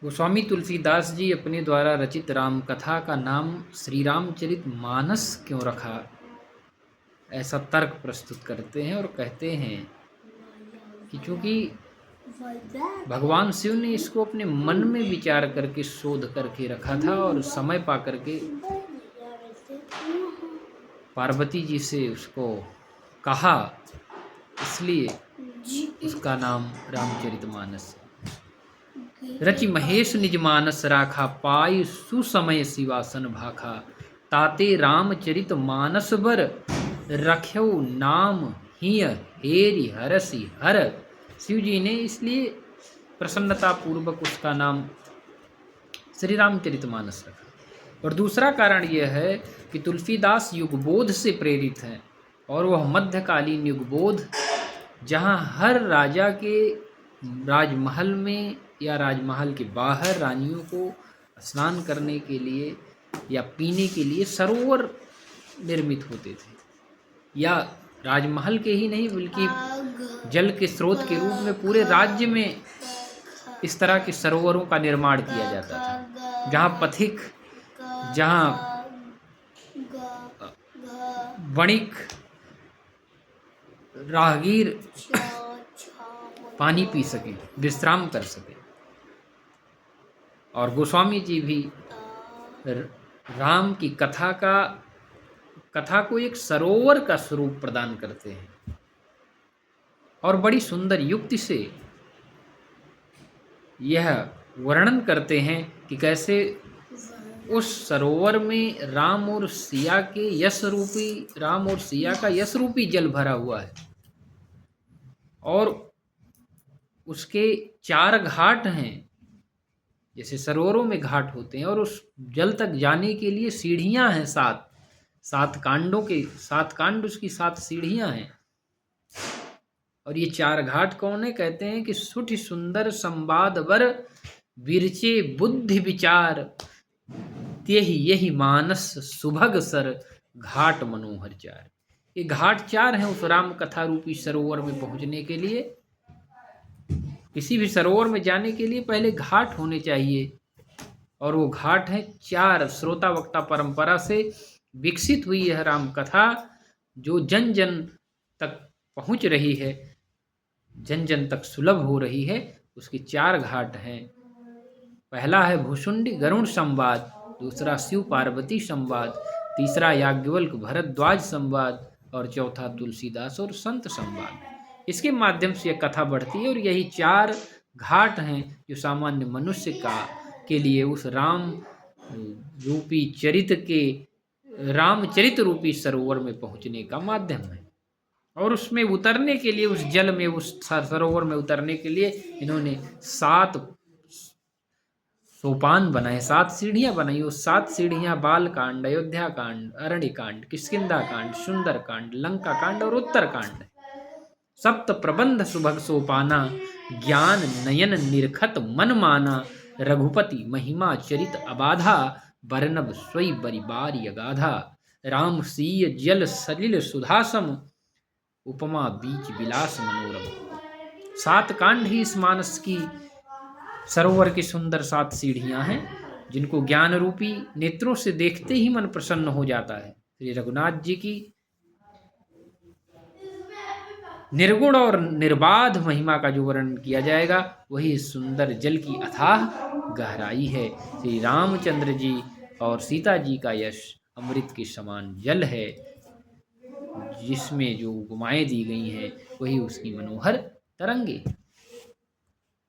गोस्वामी तुलसीदास जी अपने द्वारा रचित राम कथा का नाम श्री रामचरित मानस क्यों रखा, ऐसा तर्क प्रस्तुत करते हैं और कहते हैं कि चूंकि भगवान शिव ने इसको अपने मन में विचार करके शोध करके रखा था और समय पा करके पार्वती जी से उसको कहा, इसलिए उसका नाम रामचरितमानस है। रचि महेश निज मानस राखा, पाई सुसमय शिवासन भाखा। ताते रामचरित मानस बर, रख्यो नाम हिय हेरि हरसि हर। शिव जी ने इसलिए प्रसन्नता पूर्वक उसका नाम श्री रामचरितमानस रखा। और दूसरा कारण यह है कि तुलसीदास युगबोध से प्रेरित हैं और वह मध्यकालीन युगबोध जहाँ हर राजा के राजमहल में या राजमहल के बाहर रानियों को स्नान करने के लिए या पीने के लिए सरोवर निर्मित होते थे, या राजमहल के ही नहीं बल्कि जल के स्रोत के रूप में पूरे राज्य में इस तरह के सरोवरों का निर्माण किया जाता था, जहाँ पथिक, जहाँ वणिक, राहगीर पानी पी सके, विश्राम कर सके। और गोस्वामी जी भी राम की कथा को एक सरोवर का स्वरूप प्रदान करते हैं और बड़ी सुंदर युक्ति से यह वर्णन करते हैं कि कैसे उस सरोवर में राम और सिया का यश रूपी जल भरा हुआ है और उसके 4 घाट हैं, जैसे सरोवरों में घाट होते हैं, और उस जल तक जाने के लिए सीढ़ियां हैं, 7 कांड उसकी 7 सीढ़ियां हैं। और ये 4 घाट कौन है? कहते हैं कि सुठि सुंदर संवाद वर, विरचे बुद्धि विचार, त्यहि यही मानस सुभग सर, घाट मनोहर 4। ये घाट 4 हैं उस राम कथा रूपी सरोवर में पहुंचने के लिए। किसी भी सरोवर में जाने के लिए पहले घाट होने चाहिए, और वो घाट है 4। श्रोता वक्ता परंपरा से विकसित हुई यह राम कथा जो जन जन तक पहुंच रही है, जन जन तक सुलभ हो रही है, उसके 4 घाट हैं। पहला है भुषुंडी गरुण संवाद, दूसरा शिव पार्वती संवाद, तीसरा याज्ञवल्क भरद्वाज संवाद, और चौथा तुलसीदास और संत संवाद। इसके माध्यम से यह कथा बढ़ती है और यही 4 घाट हैं जो सामान्य मनुष्य के लिए उस रामचरित रूपी सरोवर में पहुंचने का माध्यम है। और उसमें उतरने के लिए, उस जल में, उस सरोवर में उतरने के लिए इन्होंने 7 सोपान बनाए, 7 सीढ़ियां बनाई। वो 7 सीढ़ियां बाल कांड, अयोध्या कांड, अरण्य कांड, किष्किंधा कांड, सुंदर कांड, लंका कांड और उत्तर कांड। सप्त प्रबंध सुभग सोपाना, ज्ञान नयन निरखत मन माना, रघुपति महिमा चरित अबाधा, बरनब स्वई बरिबार यगाधा, राम सीय जल सलिल सुधासम, उपमा बीच विलास मनोरम। 7 कांड ही इस मानस की सरोवर की सुंदर 7 सीढ़ियां हैं, जिनको ज्ञान रूपी नेत्रों से देखते ही मन प्रसन्न हो जाता है। श्री रघुनाथ जी की निर्गुण और निर्बाध महिमा का जो वर्णन किया जाएगा वही सुंदर जल की अथाह गहराई है। श्री रामचंद्र जी और सीता जी का यश अमृत के समान जल है, जिसमें जो उपमाएं दी गई हैं वही उसकी मनोहर तरंगे।